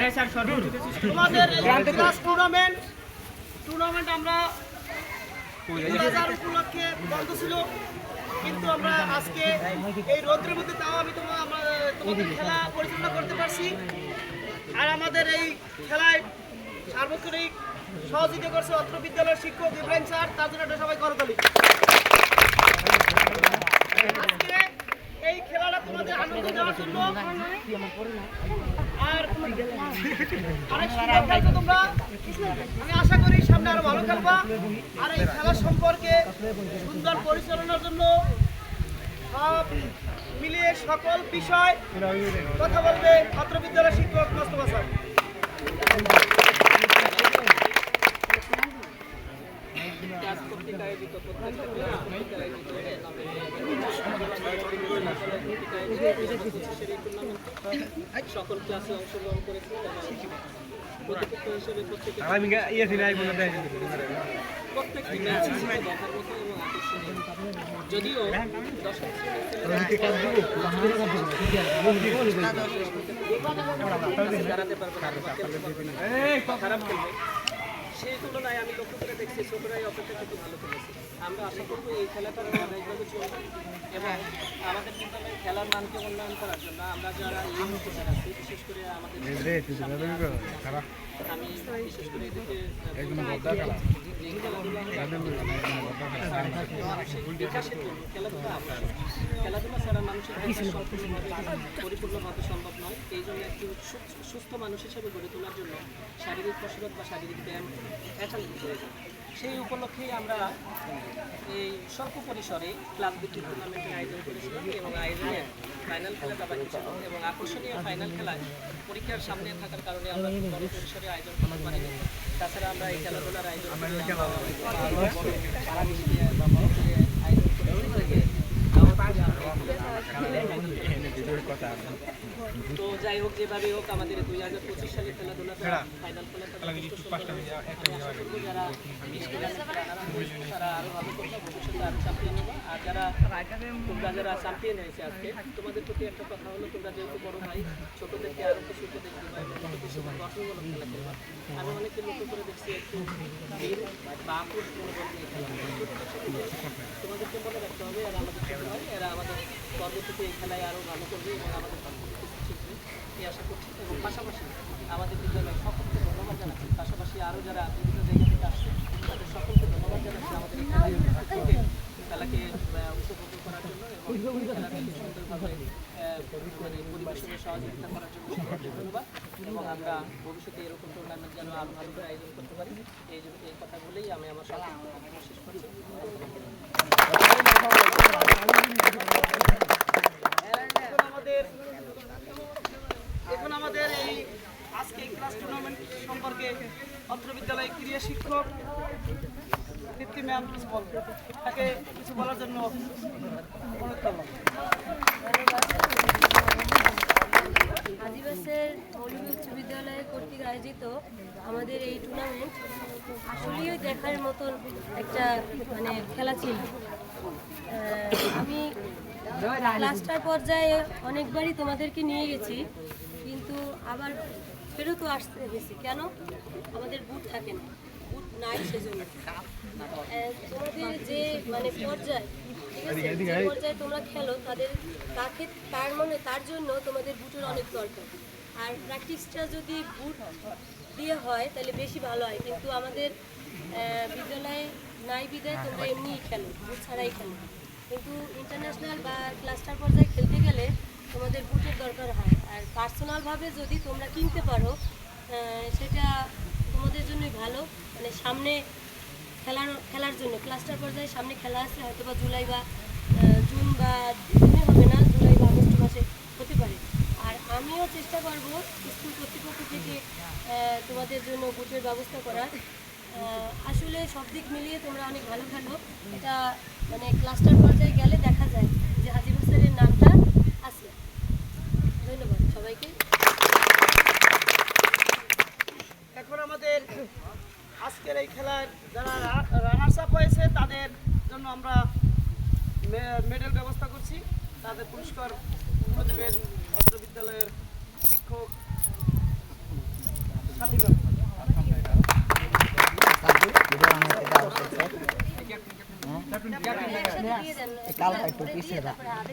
তোমাদের class tournament আমরা উপলক্ষে বন্ধ ছিল, কিন্তু আমরা আজকে এই রৌদ্রের মধ্যে তাও আমি তোমাদের খেলা পরিচালনা করতে পারছি। আর আমাদের এই খেলায় সার্বক্ষণিক সহযোগিতা করছে অত্র বিদ্যালয়ের শিক্ষক ইব্রাহিম স্যার, তার জন্য একটা সবাই করতালি। আজকে এই খেলাটা তোমাদের আনন্দ দেওয়ার জন্য আর অনেক সুন্দর খেলছো তোমরা। আমি আশা করি সামনে আরো ভালো খেলবা। আর এই খেলা সম্পর্কে সুন্দর পরিচালনার জন্য সব মিলিয়ে সকল বিষয় কথা বলবে অত্র বিদ্যালয়ের শিক্ষক মোস্তফা স্যার। সকল ক্লাসে অংশগ্রহণ করেছে প্রতিপক্ষ হিসেবে প্রত্যেকটি ম্যাচ দেখার মতো এবং আকর্ষণীয়। যদিও দশম দাঁড়াতে পারবে খারাপ খেলবে, সেই তুলনায় আমি লক্ষ্য করে দেখছি ছোটরাই অপেক্ষাকৃত ভালো খেলেছে। আমরা আশা করবো এই খেলাটা ধারাবাহিকভাবে চলবে এবং আমাদের বিদ্যালয়ে খেলার মানকে উন্নয়ন করার জন্য আমরা যারা ইউনিয়ন কোচার আছি, বিশেষ করে আমাদের আমি বিশেষ করে এদেরকে মানসিক বিকাশের জন্য খেলাধুলা ছাড়া মানুষের পরিপূর্ণভাবে সম্ভব নয়। এই জন্য একটি সুস্থ মানুষ হিসেবে গড়ে তোলার জন্য শারীরিক কসরত বা শারীরিক ব্যায়াম একান্ত প্রয়োজন। সেই উপলক্ষেই আমরা এই স্বল্প পরিসরে ক্লাব ভিত্তিক টুর্নামেন্টের আয়োজন করেছিলাম এবং আয়োজনের ফাইনাল খেলা দাবাই ছিল এবং আকর্ষণীয় ফাইনাল খেলায় পরীক্ষার সামনে থাকার কারণে আমরা বড় পরিসরে আয়োজন করতে পারিনি। তাছাড়া আমরা এই খেলাধুলার আয়োজন তো যাই হোক, যেভাবে হোক আমাদের 2025 সালে খেলাধুলাটা ফাইনাল খেলাটা যারা তারা আরো ভালো করবে, ভবিষ্যতে আরো চ্যাম্পিয়ন হবে। আর যারা চ্যাম্পিয়ন হয়েছে আজকে, তোমাদের প্রতি একটা কথা হলো, তোমরা যেহেতু বড় ভাই, ছোটদেরকে আরো কিছু উপদেশ দিবা এবং গঠনমূলক খেলা খেলবা। আমি অনেকে লক্ষ্য করে দেখছি একটু বা আক্রোশ মনোবল নিয়ে খেলা, তোমাদেরকে মনে রাখতে হবে এরা আমাদের ছোট হয়, এরা আমাদের পরবর্তীতে এই খেলায় আরো ভালো করবে এবং আমাদের শিখবে এই আশা করছি। এবং পাশাপাশি আমাদের বিদ্যালয় সকলকে ধন্যবাদ জানাচ্ছি, পাশাপাশি আরও যারা বিভিন্ন জায়গা থেকে আসছে তাদের সকলকে ধন্যবাদ জানাচ্ছি আমাদের এই খেলাকে উপভোগ করার জন্য এবং খেলাকে সুন্দরভাবে পরিবেশনের সহযোগিতা করার জন্য সকলকে ধন্যবাদ। এবং আমরা ভবিষ্যতে এরকম টুর্নামেন্ট যেন আরও ভালো করে আয়োজন করতে পারি, এই কথা বলেই আমি আমার সকল শেষ করছি। এখন আমাদের এই আজকে ক্লাস টুর্নামেন্ট সম্পর্কে অত্র বিদ্যালয়ের ক্রীড়া শিক্ষক দীপ্তি ম্যাম তাকে কিছু বলার জন্য অনুরোধ করলাম। আদিবাসের মৌলভী উচ্চ বিদ্যালয় কর্তৃক আয়োজিত আমাদের এই টুর্নামেন্ট আসলেই দেখার মতন একটা খেলা ছিল। আমি ক্লাস্টার পর্যায়ে অনেকবারই তোমাদেরকে নিয়ে গেছি, কিন্তু আবার ফেরতও আসতে গেছি। কেন? আমাদের বুট থাকে না, বুট নাই সেজন্য। তোমাদের যে পর্যায়, ঠিক আছে, যে পর্যায়ে তোমরা খেলো তার জন্য তোমাদের বুটের অনেক দরকার। আর প্র্যাকটিসটা যদি বুট দিয়ে হয় তাহলে বেশি ভালো হয়, কিন্তু আমাদের বিদ্যালয়ে নাই বিদায় তোমরা এমনিই খেলো, বুট ছাড়াই খেলো। কিন্তু ইন্টারন্যাশনাল বা ক্লাস্টার পর্যায়ে খেলতে গেলে তোমাদের বুটের দরকার হয়। আর পার্সোনালভাবে যদি তোমরা কিনতে পারো সেটা তোমাদের জন্যই ভালো। সামনে খেলার জন্য ক্লাস্টার পর্যায়ে সামনে খেলা আছে, হয়তো বা জুলাই বা জুন বা জুনে হবে না, জুলাই বা আগস্ট মাসে হতে পারে। আর আমিও চেষ্টা করবো স্কুল কর্তৃপক্ষ থেকে তোমাদের জন্য বুটের ব্যবস্থা করার। আসলে সব দিক মিলিয়ে তোমরা অনেক ভালো খেলো। এটা ক্লাস্টার পর্যায়ে গেলে দেখা যায় যে হাজিবুর স্যারের নামটা আছে। ধন্যবাদ সবাইকে। এখন আমাদের আজকের এই খেলার যারা রানার্স আপ হয়েছে তাদের জন্য আমরা মেডেল ব্যবস্থা করছি। তাদের পুরস্কার দেবেন অত্র বিদ্যালয়ের শিক্ষক দিয়ে দেন কালটা একটু পিছিয়ে দাও।